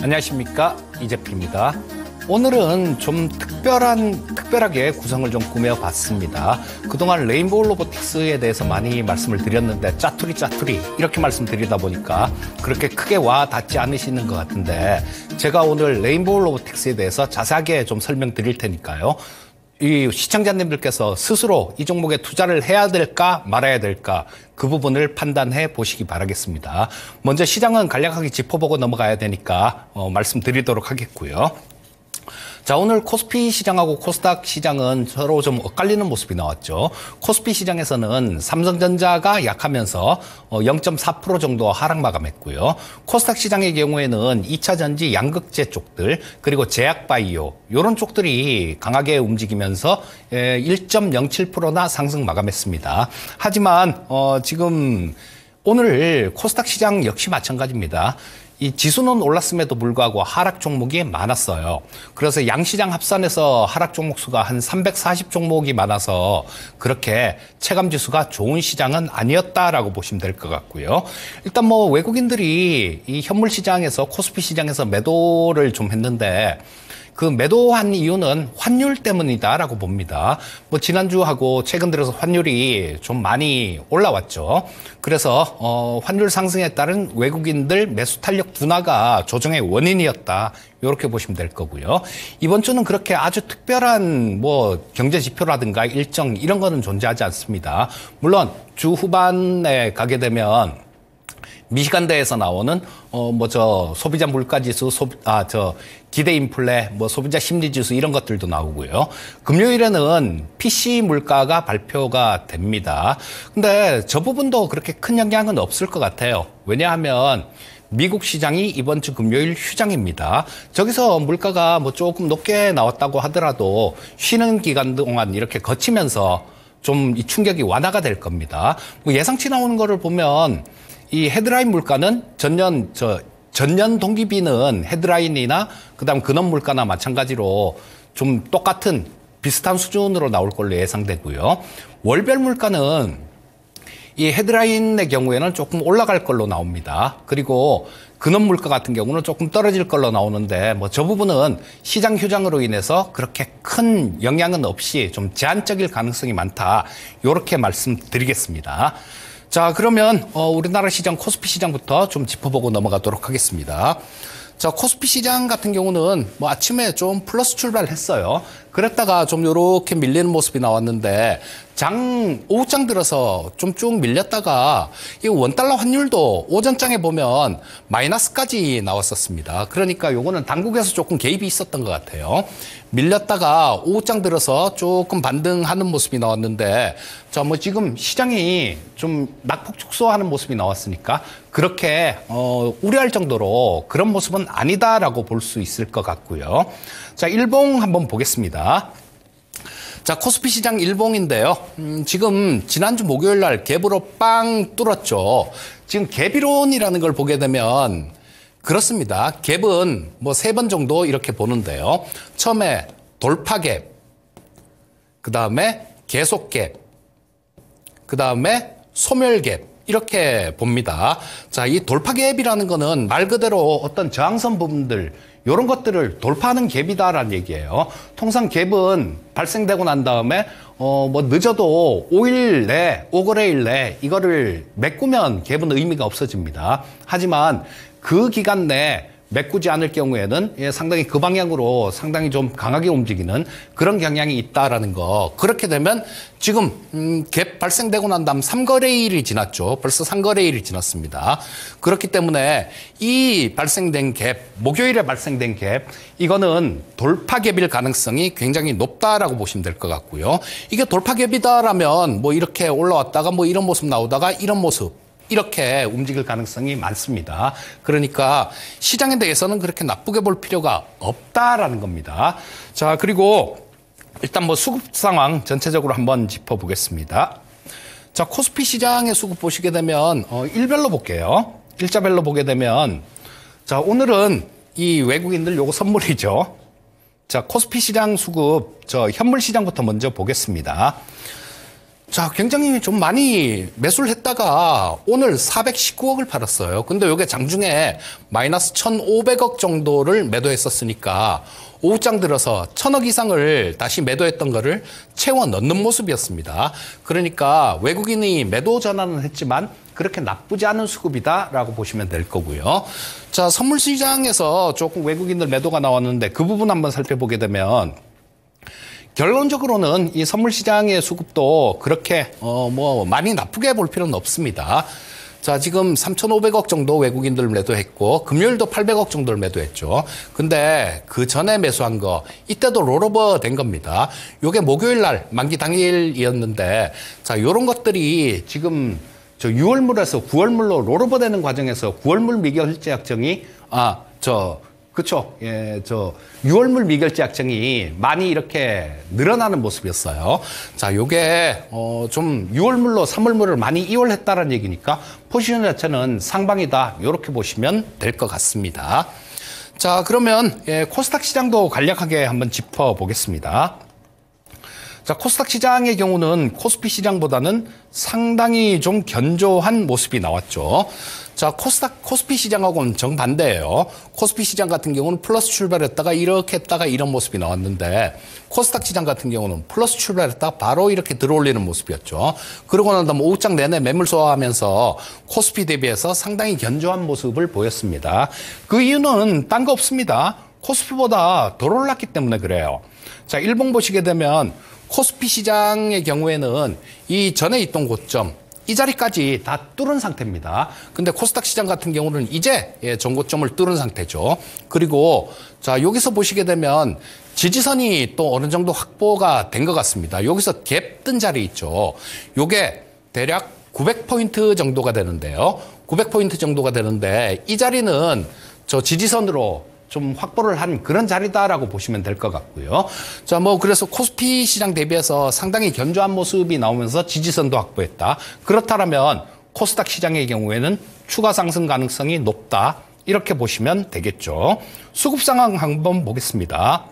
안녕하십니까, 이재필입니다. 오늘은 좀 특별하게 구성을 좀 꾸며봤습니다. 그동안 레인보우 로보틱스에 대해서 많이 말씀을 드렸는데 짜투리 이렇게 말씀드리다 보니까 그렇게 크게 와 닿지 않으시는 것 같은데, 제가 오늘 레인보우 로보틱스에 대해서 자세하게 좀 설명드릴 테니까요. 이 시청자님들께서 스스로 이 종목에 투자를 해야 될까 말아야 될까, 그 부분을 판단해 보시기 바라겠습니다. 먼저 시장은 간략하게 짚어보고 넘어가야 되니까 말씀드리도록 하겠고요. 자, 오늘 코스피 시장하고 코스닥 시장은 서로 좀 엇갈리는 모습이 나왔죠. 코스피 시장에서는 삼성전자가 약하면서 0.4% 정도 하락 마감했고요. 코스닥 시장의 경우에는 2차 전지, 양극재 쪽들, 그리고 제약바이오 이런 쪽들이 강하게 움직이면서 1.07%나 상승 마감했습니다. 하지만 지금 오늘 코스닥 시장 역시 마찬가지입니다. 이 지수는 올랐음에도 불구하고 하락 종목이 많았어요. 그래서 양시장 합산해서 하락 종목 수가 한 340 종목이 많아서 그렇게 체감 지수가 좋은 시장은 아니었다라고 보시면 될 것 같고요. 일단 뭐 외국인들이 이 현물 시장에서 코스피 시장에서 매도를 좀 했는데, 그 매도한 이유는 환율 때문이다라고 봅니다. 뭐 지난주하고 최근 들어서 환율이 좀 많이 올라왔죠. 그래서 환율 상승에 따른 외국인들 매수 탄력 둔화가 조정의 원인이었다, 이렇게 보시면 될 거고요. 이번 주는 그렇게 아주 특별한 뭐 경제 지표라든가 일정 이런 거는 존재하지 않습니다. 물론 주 후반에 가게 되면 미시간대에서 나오는 소비자 물가지수, 기대 인플레, 소비자 심리지수 이런 것들도 나오고요. 금요일에는 PC 물가가 발표가 됩니다. 근데 저 부분도 그렇게 큰 영향은 없을 것 같아요. 왜냐하면 미국 시장이 이번 주 금요일 휴장입니다. 저기서 물가가 뭐 조금 높게 나왔다고 하더라도 쉬는 기간 동안 이렇게 거치면서 좀 이 충격이 완화가 될 겁니다. 뭐 예상치 나오는 거를 보면 이 헤드라인 물가는 전년 동기비는 헤드라인이나 그다음 근원 물가나 마찬가지로 좀 똑같은 비슷한 수준으로 나올 걸로 예상되고요. 월별 물가는 이 헤드라인의 경우에는 조금 올라갈 걸로 나옵니다. 그리고 근원 물가 같은 경우는 조금 떨어질 걸로 나오는데, 뭐 저 부분은 시장 휴장으로 인해서 그렇게 큰 영향은 없이 좀 제한적일 가능성이 많다, 이렇게 말씀드리겠습니다. 자, 그러면 우리나라 시장 코스피 시장부터 좀 짚어보고 넘어가도록 하겠습니다. 자, 코스피 시장 같은 경우는 뭐 아침에 좀 플러스 출발했어요. 그랬다가 좀 요렇게 밀리는 모습이 나왔는데, 오후장 들어서 좀 쭉 밀렸다가 이 원달러 환율도 오전장에 보면 마이너스까지 나왔었습니다. 그러니까 요거는 당국에서 조금 개입이 있었던 것 같아요. 밀렸다가 오후장 들어서 조금 반등하는 모습이 나왔는데, 자, 뭐 지금 시장이 좀 낙폭 축소하는 모습이 나왔으니까 그렇게 우려할 정도로 그런 모습은 아니다라고 볼 수 있을 것 같고요. 자, 일봉 한번 보겠습니다. 자, 코스피 시장 일봉인데요. 지금 지난주 목요일 날 갭으로 빵 뚫었죠. 지금 갭이론이라는 걸 보게 되면 그렇습니다. 갭은 뭐 3번 정도 이렇게 보는데요. 처음에 돌파 갭, 그 다음에 계속 갭, 그 다음에 소멸 갭, 이렇게 봅니다. 자, 이 돌파 갭이라는 거는 말 그대로 어떤 저항선 부분들, 이런 것들을 돌파하는 갭이다라는 얘기예요. 통상 갭은 발생되고 난 다음에 뭐 늦어도 5일 내, 5거래일 내 이거를 메꾸면 갭은 의미가 없어집니다. 하지만 그 기간 내 메꾸지 않을 경우에는 상당히 그 방향으로 상당히 좀 강하게 움직이는 그런 경향이 있다라는 거. 그렇게 되면 지금 갭 발생되고 난 다음 3거래일이 지났죠. 벌써 3거래일이 지났습니다. 그렇기 때문에 이 발생된 갭, 목요일에 발생된 갭, 이거는 돌파 갭일 가능성이 굉장히 높다라고 보시면 될 것 같고요. 이게 돌파 갭이다라면 뭐 이렇게 올라왔다가 뭐 이런 모습 나오다가 이런 모습, 이렇게 움직일 가능성이 많습니다. 그러니까 시장에 대해서는 그렇게 나쁘게 볼 필요가 없다라는 겁니다. 자, 그리고 일단 뭐 수급 상황 전체적으로 한번 짚어보겠습니다. 자, 코스피 시장의 수급 보시게 되면 일별로 볼게요. 일자별로 보게 되면, 자, 오늘은 이 외국인들 요거 선물이죠. 자, 코스피 시장 수급, 현물 시장부터 먼저 보겠습니다. 자, 굉장히 좀 많이 매수를 했다가 오늘 419억을 팔았어요. 근데 이게 장중에 마이너스 1,500억 정도를 매도했었으니까 오후장 들어서 1,000억 이상을 다시 매도했던 거를 채워 넣는 모습이었습니다. 그러니까 외국인이 매도 전환은 했지만 그렇게 나쁘지 않은 수급이다라고 보시면 될 거고요. 자, 선물 시장에서 조금 외국인들 매도가 나왔는데 그 부분 한번 살펴보게 되면 결론적으로는 이 선물 시장의 수급도 그렇게 뭐 많이 나쁘게 볼 필요는 없습니다. 자, 지금 3,500억 정도 외국인들 매도했고 금요일도 800억 정도를 매도했죠. 근데 그 전에 매수한 거 이때도 롤오버 된 겁니다. 요게 목요일 날 만기 당일이었는데 자, 요런 것들이 지금 저 6월물에서 9월물로 롤오버 되는 과정에서 9월물 미결제 약정이 그쵸. 예, 6월물 미결제 약정이 많이 이렇게 늘어나는 모습이었어요. 자, 요게, 좀 6월물로 3월물을 많이 이월했다는 얘기니까 포지션 자체는 상방이다. 요렇게 보시면 될 것 같습니다. 자, 그러면, 예, 코스닥 시장도 간략하게 한번 짚어보겠습니다. 자, 코스닥 시장의 경우는 코스피 시장보다는 상당히 좀 견조한 모습이 나왔죠. 자, 코스피 시장하고는 정반대예요. 코스피 시장 같은 경우는 플러스 출발했다가 이렇게 했다가 이런 모습이 나왔는데 코스닥 시장 같은 경우는 플러스 출발했다가 바로 이렇게 들어올리는 모습이었죠. 그러고 난 다음 오후장 내내 매물 소화하면서 코스피 대비해서 상당히 견조한 모습을 보였습니다. 그 이유는 딴 거 없습니다. 코스피보다 덜 올랐기 때문에 그래요. 자, 일봉 보시게 되면 코스피 시장의 경우에는 이 전에 있던 고점 이 자리까지 다 뚫은 상태입니다. 근데 코스닥 시장 같은 경우는 이제 전고점을 뚫은 상태죠. 그리고 자, 여기서 보시게 되면 지지선이 또 어느 정도 확보가 된 것 같습니다. 여기서 갭 뜬 자리 있죠. 요게 대략 900포인트 정도가 되는데요. 900포인트 정도가 되는데 이 자리는 저 지지선으로 좀 확보를 한 그런 자리다라고 보시면 될 것 같고요. 자, 뭐 그래서 코스피 시장 대비해서 상당히 견조한 모습이 나오면서 지지선도 확보했다. 그렇다면 코스닥 시장의 경우에는 추가 상승 가능성이 높다. 이렇게 보시면 되겠죠. 수급 상황 한번 보겠습니다.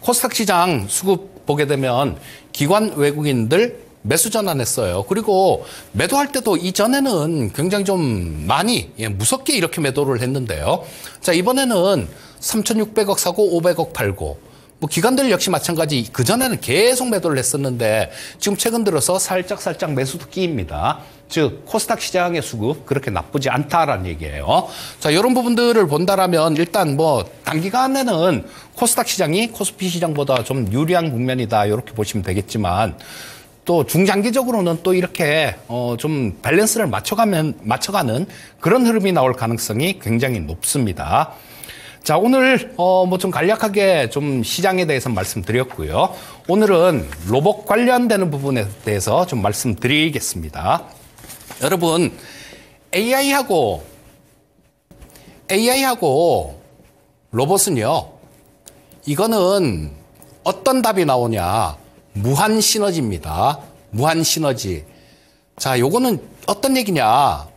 코스닥 시장 수급 보게 되면 기관 외국인들 매수 전환했어요. 그리고 매도할 때도 이전에는 굉장히 좀 많이 무섭게 이렇게 매도를 했는데요. 자, 이번에는 3,600억 사고 500억 팔고 뭐 기관들 역시 마찬가지 그전에는 계속 매도를 했었는데 지금 최근 들어서 살짝 매수도 끼입니다. 즉 코스닥 시장의 수급 그렇게 나쁘지 않다라는 얘기예요. 자, 이런 부분들을 본다라면 일단 뭐 단기간에는 코스닥 시장이 코스피 시장보다 좀 유리한 국면이다 이렇게 보시면 되겠지만 또 중장기적으로는 또 이렇게 좀 밸런스를 맞춰가는 그런 흐름이 나올 가능성이 굉장히 높습니다. 자, 오늘 뭐 좀 간략하게 좀 시장에 대해서 말씀드렸고요. 오늘은 로봇 관련되는 부분에 대해서 좀 말씀드리겠습니다. 여러분, AI하고 로봇은요. 이거는 어떤 답이 나오냐? 무한 시너지입니다. 무한 시너지. 자, 요거는 어떤 얘기냐?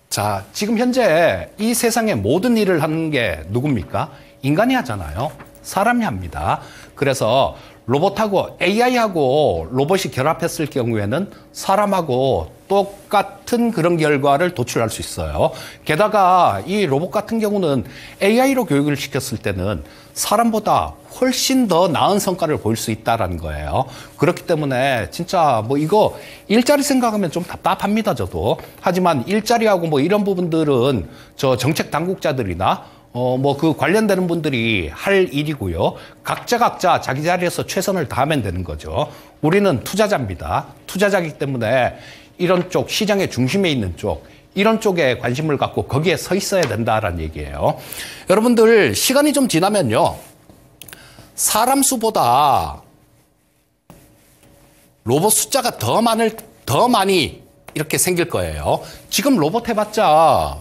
자, 지금 현재 이 세상의 모든 일을 하는 게 누굽니까? 인간이 하잖아요. 사람이 합니다. 그래서 로봇하고 AI하고 로봇이 결합했을 경우에는 사람하고 똑같은 그런 결과를 도출할 수 있어요. 게다가 이 로봇 같은 경우는 AI로 교육을 시켰을 때는 사람보다 훨씬 더 나은 성과를 보일 수 있다는 거예요. 그렇기 때문에 진짜 뭐 이거 일자리 생각하면 좀 답답합니다, 저도. 하지만 일자리하고 뭐 이런 부분들은 저 정책 당국자들이나 뭐 그 관련되는 분들이 할 일이고요. 각자 자기 자리에서 최선을 다하면 되는 거죠. 우리는 투자자입니다. 투자자이기 때문에 이런 쪽, 시장의 중심에 있는 쪽, 이런 쪽에 관심을 갖고 거기에 서 있어야 된다라는 얘기예요. 여러분들 시간이 좀 지나면요. 사람 수보다 로봇 숫자가 더 많이 이렇게 생길 거예요. 지금 로봇 해봤자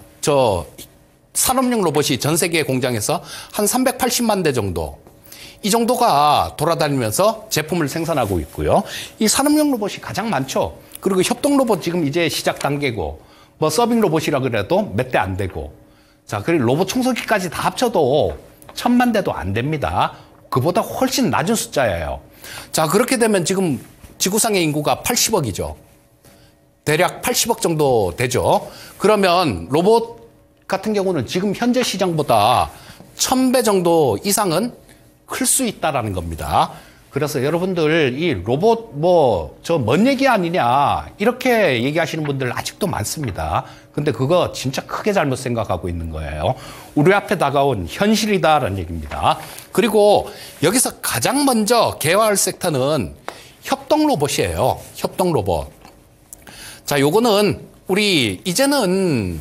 산업용 로봇이 전 세계 공장에서 한 380만 대 정도, 이 정도가 돌아다니면서 제품을 생산하고 있고요. 이 산업용 로봇이 가장 많죠. 그리고 협동 로봇 지금 이제 시작 단계고, 뭐 서빙 로봇이라 그래도 몇 대 안 되고, 자, 그리고 로봇 청소기까지 다 합쳐도 1,000만 대도 안 됩니다. 그보다 훨씬 낮은 숫자예요. 자, 그렇게 되면 지금 지구상의 인구가 80억이죠. 대략 80억 정도 되죠. 그러면 로봇 같은 경우는 지금 현재 시장보다 1000배 정도 이상은 클 수 있다라는 겁니다. 그래서 여러분들 이 로봇 저 먼 얘기 아니냐 이렇게 얘기하시는 분들 아직도 많습니다. 근데 그거 진짜 크게 잘못 생각하고 있는 거예요. 우리 앞에 다가온 현실이다라는 얘기입니다. 그리고 여기서 가장 먼저 개화할 섹터는 협동 로봇이에요. 협동 로봇. 자, 요거는 우리 이제는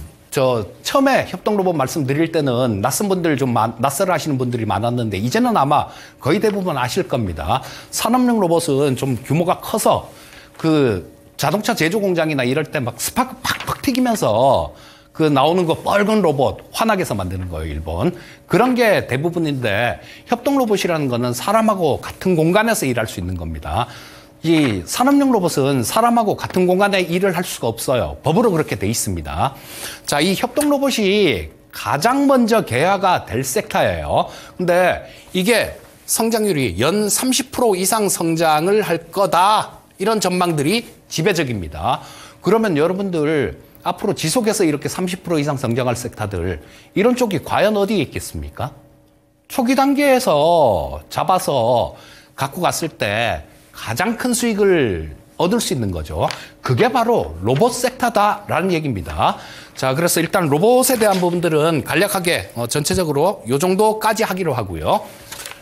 처음에 협동 로봇 말씀드릴 때는 낯설어 하시는 분들이 많았는데 이제는 아마 거의 대부분 아실 겁니다. 산업용 로봇은 좀 규모가 커서 그 자동차 제조 공장이나 이럴 때 막 스파크 팍팍 튀기면서 그 나오는 거 빨간 로봇 환학에서 만드는 거예요, 일본. 그런 게 대부분인데 협동 로봇이라는 거는 사람하고 같은 공간에서 일할 수 있는 겁니다. 이 산업용 로봇은 사람하고 같은 공간에 일을 할 수가 없어요. 법으로 그렇게 돼 있습니다. 자, 이 협동 로봇이 가장 먼저 개화가 될 섹터예요. 근데 이게 성장률이 연 30% 이상 성장을 할 거다. 이런 전망들이 지배적입니다. 그러면 여러분들 앞으로 지속해서 이렇게 30% 이상 성장할 섹터들 이런 쪽이 과연 어디에 있겠습니까? 초기 단계에서 잡아서 갖고 갔을 때 가장 큰 수익을 얻을 수 있는 거죠. 그게 바로 로봇 섹터다라는 얘기입니다. 자, 그래서 일단 로봇에 대한 부분들은 간략하게 전체적으로 요 정도까지 하기로 하고요.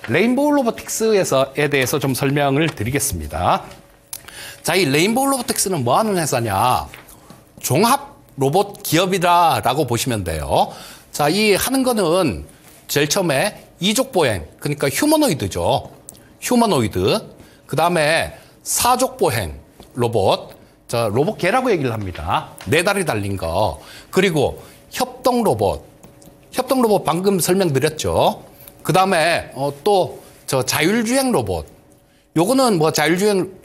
레인보우 로보틱스에 대해서 좀 설명을 드리겠습니다. 자, 이 레인보우 로보틱스는 뭐 하는 회사냐? 종합 로봇 기업이다라고 보시면 돼요. 자, 이 하는 거는 제일 처음에 이족 보행, 그러니까 휴머노이드죠. 휴머노이드. 그 다음에 사족 보행 로봇, 로봇개라고 얘기를 합니다. 네 다리 달린 거. 그리고 협동 로봇. 협동 로봇 방금 설명드렸죠. 그 다음에 또 자율주행 로봇. 요거는 뭐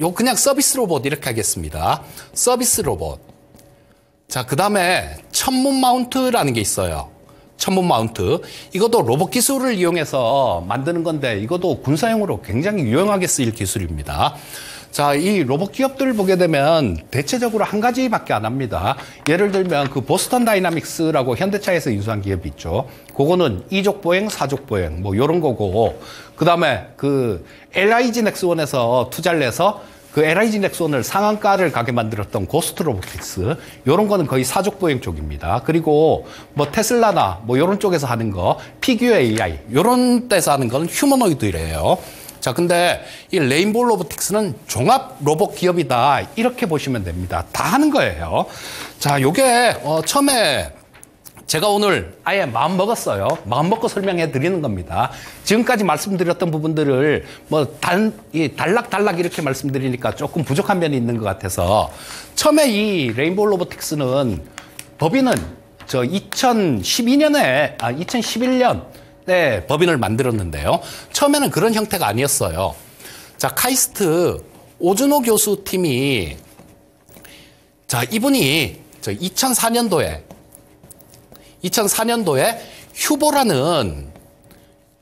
요 그냥 서비스 로봇 이렇게 하겠습니다. 서비스 로봇. 자, 그 다음에 천문 마운트라는 게 있어요. 천문 마운트. 이것도 로봇 기술을 이용해서 만드는 건데 이것도 군사용으로 굉장히 유용하게 쓰일 기술입니다. 자, 이 로봇 기업들을 보게 되면 대체적으로 한 가지밖에 안 합니다. 예를 들면 그 보스턴 다이나믹스라고 현대차에서 유수한 기업이 있죠. 그거는 이족 보행, 사족 보행 뭐 이런 거고, 그 다음에 그 LIG 넥스원에서 투자를 해서 그 LIG 넥스원을 상한가를 가게 만들었던 고스트 로보틱스, 요런 거는 거의 사족 보행 쪽입니다. 그리고 뭐 테슬라나 뭐 요런 쪽에서 하는 거, 피규어 AI 요런 데서 하는 거는 휴머노이드래요. 자, 근데 이 레인보우 로보틱스는 종합 로봇 기업이다 이렇게 보시면 됩니다. 다 하는 거예요. 자, 요게 처음에 제가 오늘 아예 마음 먹었어요. 마음 먹고 설명해 드리는 겁니다. 지금까지 말씀드렸던 부분들을 뭐 단락단락 이렇게 말씀드리니까 조금 부족한 면이 있는 것 같아서, 처음에 이 레인보우 로보틱스는 법인은 2011년에 법인을 만들었는데요. 처음에는 그런 형태가 아니었어요. 자, 카이스트 오준호 교수 팀이, 자, 이분이 2004년도에 휴보라는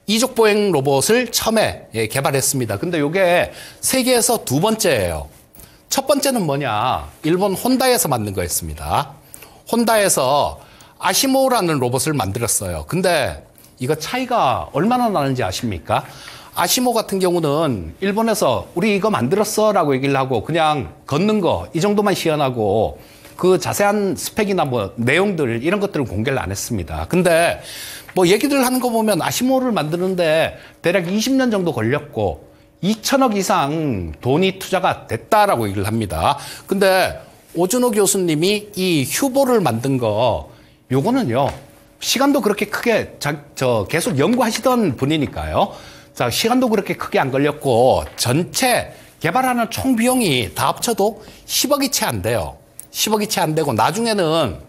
이족 보행 로봇을 처음에 개발했습니다. 근데 이게 세계에서 두 번째예요. 첫 번째는 뭐냐? 일본 혼다에서 만든 거였습니다. 혼다에서 아시모라는 로봇을 만들었어요. 근데 이거 차이가 얼마나 나는지 아십니까? 아시모 같은 경우는 일본에서 우리 이거 만들었어 라고 얘기를 하고 그냥 걷는 거 이 정도만 시연하고 그 자세한 스펙이나 뭐 내용들 이런 것들은 공개를 안 했습니다. 근데 뭐 얘기들 하는 거 보면 아시모를 만드는데 대략 20년 정도 걸렸고 2천억 이상 돈이 투자가 됐다라고 얘기를 합니다. 근데 오준호 교수님이 이 휴보를 만든 거, 요거는요, 시간도 그렇게 크게 계속 연구하시던 분이니까요. 자, 시간도 그렇게 크게 안 걸렸고 전체 개발하는 총 비용이 다 합쳐도 10억이 채 안 돼요. 10억이 채 안 되고 나중에는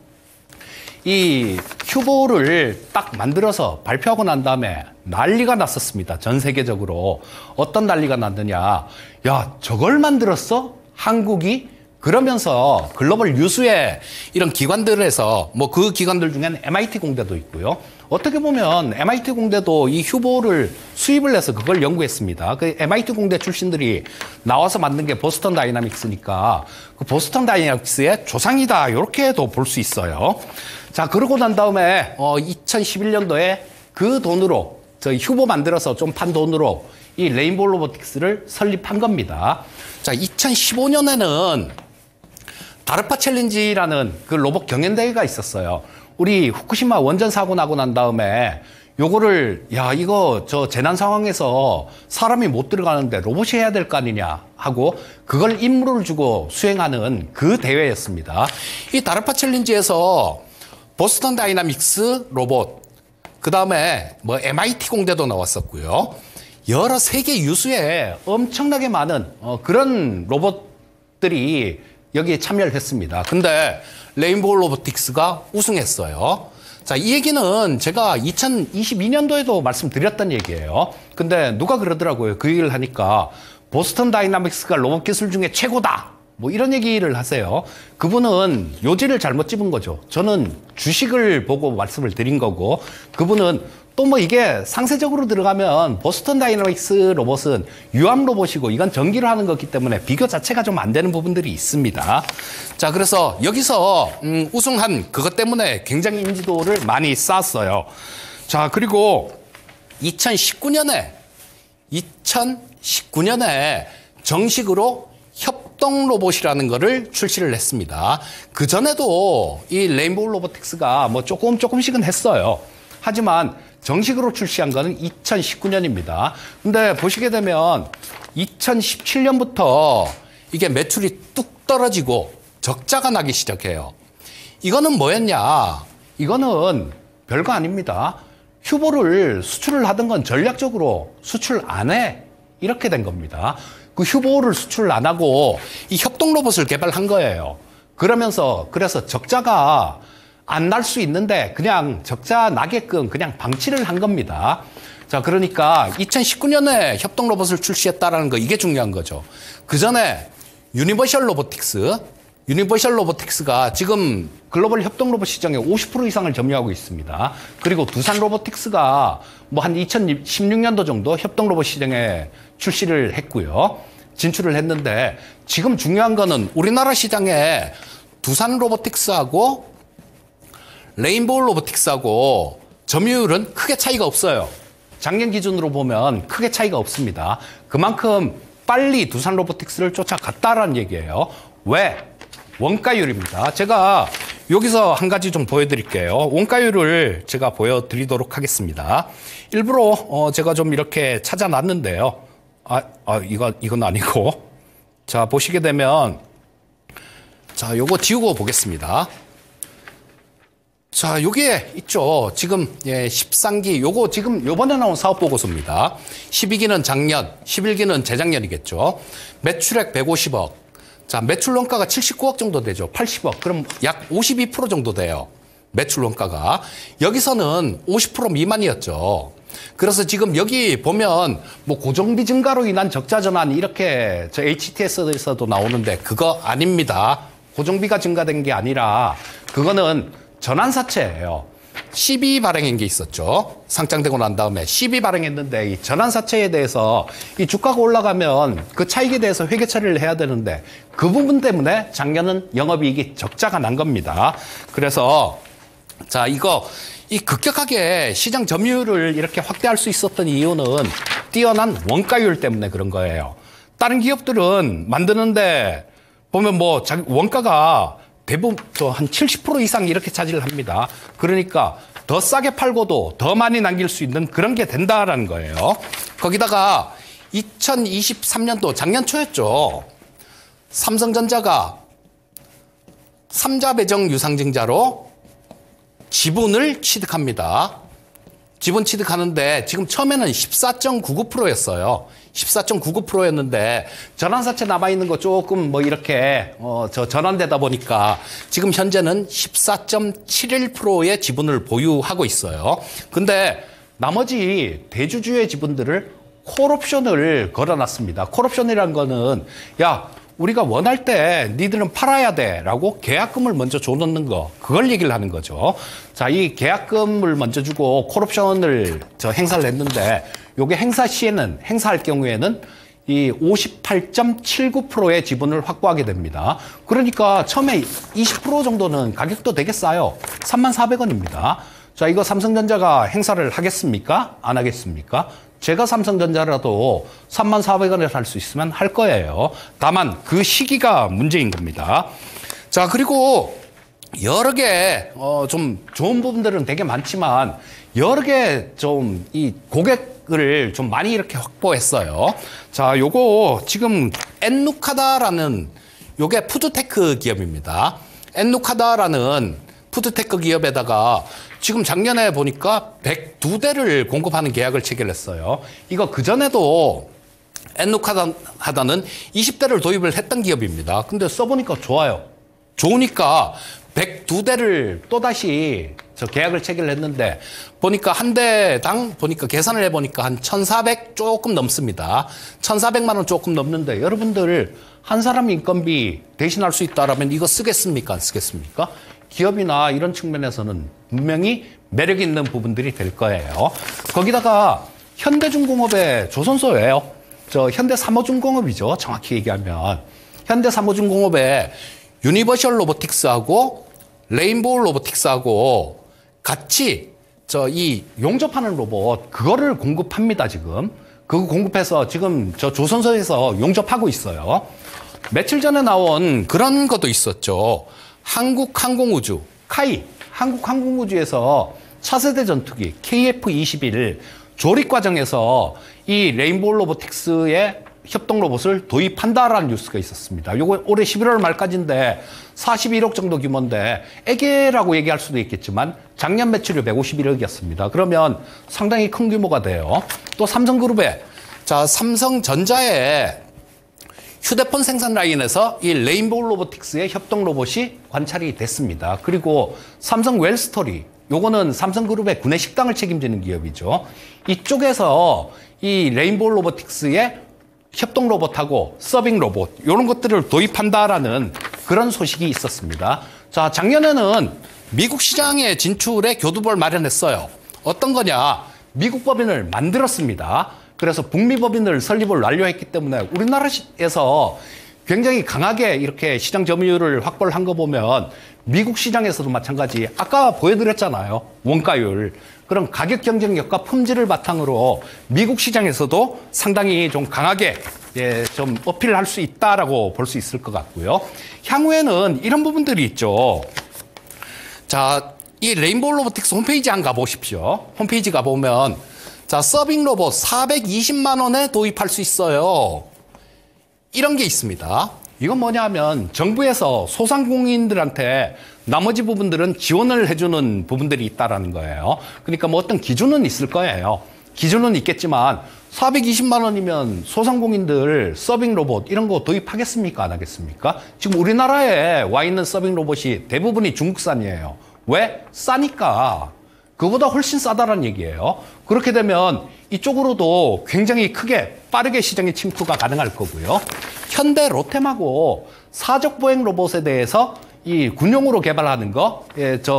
이 휴보를 딱 만들어서 발표하고 난 다음에 난리가 났었습니다. 전 세계적으로. 어떤 난리가 났느냐. 야, 저걸 만들었어? 한국이? 그러면서 글로벌 유수의 이런 기관들에서 뭐 그 기관들 중에는 MIT 공대도 있고요. 어떻게 보면 MIT 공대도 이 휴보를 수입을 해서 그걸 연구했습니다. 그 MIT 공대 출신들이 나와서 만든 게 보스턴 다이나믹스니까 그 보스턴 다이나믹스의 조상이다. 이렇게도 볼 수 있어요. 자, 그러고 난 다음에 2011년도에 그 돈으로 저희 휴보 만들어서 좀 판 돈으로 이 레인보우 로보틱스를 설립한 겁니다. 자, 2015년에는 다르파 챌린지라는 그 로봇 경연대회가 있었어요. 우리 후쿠시마 원전 사고 나고 난 다음에 요거를 이거 저 재난 상황에서 사람이 못 들어가는데 로봇이 해야 될 거 아니냐 하고 그걸 임무를 주고 수행하는 그 대회였습니다. 이 다르파 챌린지에서 보스턴 다이나믹스 로봇, 그 다음에 뭐 MIT 공대도 나왔었고요. 여러 세계 유수의 엄청나게 많은 그런 로봇들이 여기에 참여를 했습니다. 근데 레인보우 로보틱스가 우승했어요. 자, 이 얘기는 제가 2022년도에도 말씀드렸던 얘기예요. 근데 누가 그러더라고요. 그 얘기를 하니까 보스턴 다이나믹스가 로봇 기술 중에 최고다. 뭐 이런 얘기를 하세요. 그분은 요지를 잘못 집은 거죠. 저는 주식을 보고 말씀을 드린 거고, 그분은 또 뭐 이게 상세적으로 들어가면 보스턴 다이나믹스 로봇은 유압 로봇이고 이건 전기로 하는 거기 때문에 비교 자체가 좀 안 되는 부분들이 있습니다. 자, 그래서 여기서 우승한 그것 때문에 굉장히 인지도를 많이 쌓았어요. 자, 그리고 2019년에 정식으로 협동 로봇이라는 거를 출시를 했습니다. 그전에도 이 레인보우 로보틱스가 뭐 조금씩은 했어요. 하지만 정식으로 출시한 거는 2019년입니다. 근데 보시게 되면 2017년부터 이게 매출이 뚝 떨어지고 적자가 나기 시작해요. 이거는 뭐였냐? 이거는 별거 아닙니다. 휴보를 수출을 하던 건 전략적으로 수출 안 해. 이렇게 된 겁니다. 그 휴보를 수출을 안 하고 이 협동 로봇을 개발한 거예요. 그래서 적자가 안 날 수 있는데 그냥 적자 나게끔 그냥 방치를 한 겁니다. 자, 그러니까 2019년에 협동 로봇을 출시했다라는 거, 이게 중요한 거죠. 그 전에 유니버셜 로보틱스가 지금 글로벌 협동 로봇 시장의 50% 이상을 점유하고 있습니다. 그리고 두산 로보틱스가 뭐 한 2016년도 정도 협동 로봇 시장에 출시를 했고요. 진출을 했는데, 지금 중요한 거는 우리나라 시장에 두산 로보틱스하고 레인보우 로보틱스하고 점유율은 크게 차이가 없어요. 작년 기준으로 보면 크게 차이가 없습니다. 그만큼 빨리 두산 로보틱스를 쫓아갔다라는 얘기예요. 왜? 원가율입니다. 제가 여기서 한 가지 좀 보여드릴게요. 원가율을 제가 보여드리도록 하겠습니다. 일부러 제가 좀 이렇게 찾아놨는데요. 이건 아니고. 자, 보시게 되면, 자, 요거 지우고 보겠습니다. 자, 요게 있죠. 지금 13기, 요거 지금 요번에 나온 사업 보고서입니다. 12기는 작년, 11기는 재작년이겠죠. 매출액 150억. 자, 매출 원가가 79억 정도 되죠. 80억. 그럼 약 52% 정도 돼요. 매출 원가가. 여기서는 50% 미만이었죠. 그래서 지금 여기 보면 뭐 고정비 증가로 인한 적자 전환, 이렇게 저 HTS에서도 나오는데 그거 아닙니다. 고정비가 증가된 게 아니라 그거는 전환사채예요. CB 발행한 게 있었죠. 상장되고 난 다음에 CB 발행했는데 이 전환사채에 대해서 이 주가가 올라가면 그 차익에 대해서 회계 처리를 해야 되는데 그 부분 때문에 작년은 영업이익이 적자가 난 겁니다. 그래서 자, 이 급격하게 시장 점유율을 이렇게 확대할 수 있었던 이유는 뛰어난 원가율 때문에 그런 거예요. 다른 기업들은 만드는데 보면 뭐 원가가 대부분 한 70% 이상 이렇게 차지를 합니다. 그러니까 더 싸게 팔고도 더 많이 남길 수 있는 그런 게 된다라는 거예요. 거기다가 2023년도 작년 초였죠. 삼성전자가 삼자 배정 유상증자로 지분을 취득합니다. 지분 취득하는데 지금 처음에는 14.99%였어요. 14.99%였는데 전환사채 남아있는 거 조금 뭐 이렇게 전환되다 보니까 지금 현재는 14.71%의 지분을 보유하고 있어요. 근데 나머지 대주주의 지분들을 콜옵션을 걸어놨습니다. 콜옵션이라는 거는 우리가 원할 때 니들은 팔아야 돼라고 계약금을 먼저 줘놓는 거, 그걸 얘기를 하는 거죠. 자, 이 계약금을 먼저 주고 콜옵션을 행사를 했는데 요게 행사 시에는, 행사할 경우에는 이 58.79%의 지분을 확보하게 됩니다. 그러니까 처음에 20% 정도는 가격도 되게 싸요. 34,000원입니다. 자, 이거 삼성전자가 행사를 하겠습니까? 안 하겠습니까? 제가 삼성전자라도 34,000원에 살 수 있으면 할 거예요. 다만 그 시기가 문제인 겁니다. 자, 그리고 여러 개, 좀 좋은 부분들은 되게 많지만 여러 개 좀 이 고객을 좀 많이 이렇게 확보했어요. 자, 요거 지금 엔누카다라는 요게 푸드테크 기업입니다. 엔누카다라는 푸드테크 기업에다가 지금 작년에 보니까 102대를 공급하는 계약을 체결했어요. 이거 그전에도 엔누카다는 20대를 도입을 했던 기업입니다. 근데 써보니까 좋아요. 좋으니까 102대를 또다시 계약을 체결했는데 보니까 한 대당 보니까 계산을 해보니까 한 1,400 조금 넘습니다. 1,400만 원 조금 넘는데 여러분들 한 사람 인건비 대신할 수 있다라면 이거 쓰겠습니까? 안 쓰겠습니까? 기업이나 이런 측면에서는 분명히 매력 있는 부분들이 될 거예요. 거기다가 현대중공업의 조선소예요. 현대삼호중공업이죠. 정확히 얘기하면. 현대삼호중공업의 유니버셜 로보틱스하고 레인보우 로보틱스하고 같이 이 용접하는 로봇 그거를 공급합니다. 지금 그거 공급해서 지금 조선소에서 용접하고 있어요. 며칠 전에 나온 그런 것도 있었죠. 한국항공우주 카이 한국항공우주에서 차세대 전투기 KF-21 조립 과정에서 이 레인보우 로보틱스의 협동 로봇을 도입한다라는 뉴스가 있었습니다. 요거 올해 11월 말까지인데 41억 정도 규모인데 애기라고 얘기할 수도 있겠지만 작년 매출이 151억이었습니다. 그러면 상당히 큰 규모가 돼요. 또 삼성그룹의 삼성전자의 휴대폰 생산 라인에서 이 레인보우 로보틱스의 협동 로봇이 관찰이 됐습니다. 그리고 삼성 웰스토리 요거는 삼성그룹의 구내식당을 책임지는 기업이죠. 이쪽에서 이 레인보우 로보틱스의 협동 로봇하고 서빙 로봇 이런 것들을 도입한다라는 그런 소식이 있었습니다. 자, 작년에는 미국 시장에 진출에 교두보를 마련했어요. 어떤 거냐? 미국 법인을 만들었습니다. 그래서 북미 법인을 설립을 완료했기 때문에 우리나라에서 굉장히 강하게 이렇게 시장 점유율을 확보를 한 거 보면 미국 시장에서도 마찬가지. 아까 보여드렸잖아요. 원가율. 그런 가격 경쟁력과 품질을 바탕으로 미국 시장에서도 상당히 좀 강하게 좀 어필할 수 있다라고 볼 수 있을 것 같고요. 향후에는 이런 부분들이 있죠. 자, 이 레인보우 로보틱스 홈페이지 한번 가보십시오. 홈페이지 가보면 자, 서빙 로봇 420만 원에 도입할 수 있어요. 이런 게 있습니다. 이건 뭐냐 하면 정부에서 소상공인들한테 나머지 부분들은 지원을 해주는 부분들이 있다라는 거예요. 그러니까 뭐 어떤 기준은 있을 거예요. 기준은 있겠지만 420만 원이면 소상공인들 서빙 로봇 이런 거 도입하겠습니까? 안 하겠습니까? 지금 우리나라에 와 있는 서빙 로봇이 대부분이 중국산이에요. 왜? 싸니까. 그거보다 훨씬 싸다라는 얘기예요. 그렇게 되면 이쪽으로도 굉장히 크게 빠르게 시장의 침투가 가능할 거고요. 현대 로템하고 사적 보행 로봇에 대해서 이 군용으로 개발하는 거,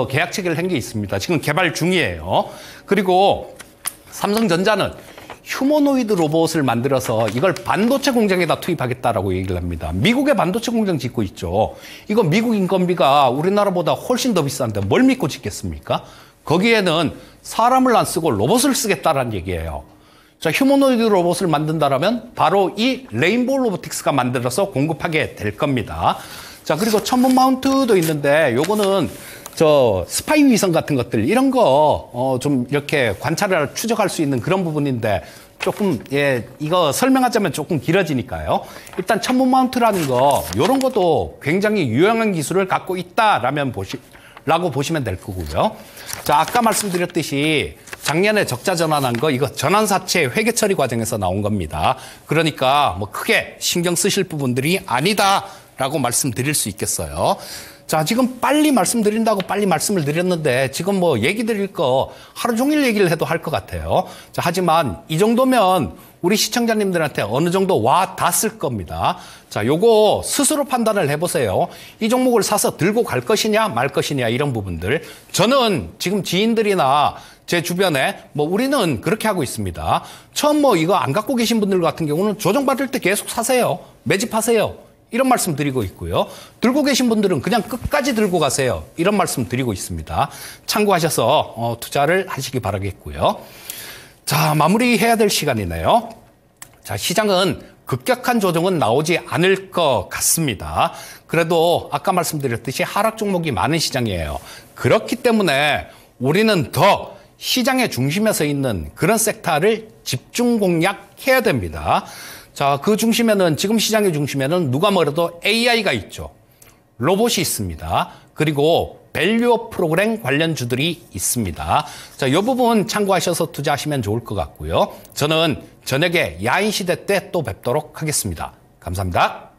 계약 체결을 한 게 있습니다. 지금 개발 중이에요. 그리고 삼성전자는 휴머노이드 로봇을 만들어서 이걸 반도체 공장에다 투입하겠다라고 얘기를 합니다. 미국의 반도체 공장 짓고 있죠. 이거 미국 인건비가 우리나라보다 훨씬 더 비싼데 뭘 믿고 짓겠습니까? 거기에는 사람을 안 쓰고 로봇을 쓰겠다라는 얘기예요. 자, 휴머노이드 로봇을 만든다라면 바로 이 레인보우 로보틱스가 만들어서 공급하게 될 겁니다. 자, 그리고 천문 마운트도 있는데 요거는 스파이 위성 같은 것들 이런 거 좀 이렇게 관찰을 추적할 수 있는 그런 부분인데 조금 이거 설명하자면 조금 길어지니까요. 일단 천문 마운트라는 거 요런 것도 굉장히 유용한 기술을 갖고 있다라면 라고 보시면 될 거고요. 자, 아까 말씀드렸듯이 작년에 적자 전환한 거 이거 전환사채 회계 처리 과정에서 나온 겁니다. 그러니까 뭐 크게 신경 쓰실 부분들이 아니다라고 말씀드릴 수 있겠어요. 자, 지금 빨리 말씀드린다고 빨리 말씀을 드렸는데 지금 뭐 얘기 드릴 거 하루 종일 얘기를 해도 할 것 같아요. 자, 하지만 이 정도면 우리 시청자님들한테 어느 정도 와 닿았을 겁니다. 자, 요거 스스로 판단을 해보세요. 이 종목을 사서 들고 갈 것이냐 말 것이냐 이런 부분들. 저는 지금 지인들이나 제 주변에 뭐 우리는 그렇게 하고 있습니다. 처음 뭐 이거 안 갖고 계신 분들 같은 경우는 조정받을 때 계속 사세요. 매집하세요. 이런 말씀 드리고 있고요. 들고 계신 분들은 그냥 끝까지 들고 가세요. 이런 말씀 드리고 있습니다. 참고하셔서 투자를 하시기 바라겠고요. 자, 마무리해야 될 시간이네요. 자, 시장은 급격한 조정은 나오지 않을 것 같습니다. 그래도 아까 말씀드렸듯이 하락 종목이 많은 시장이에요. 그렇기 때문에 우리는 더 시장의 중심에 서 있는 그런 섹터를 집중 공략해야 됩니다. 자, 그 중심에는, 지금 시장의 중심에는 누가 뭐래도 AI가 있죠. 로봇이 있습니다. 그리고 밸류업 프로그램 관련주들이 있습니다. 자, 이 부분 참고하셔서 투자하시면 좋을 것 같고요. 저는 저녁에 야인 시대 때 또 뵙도록 하겠습니다. 감사합니다.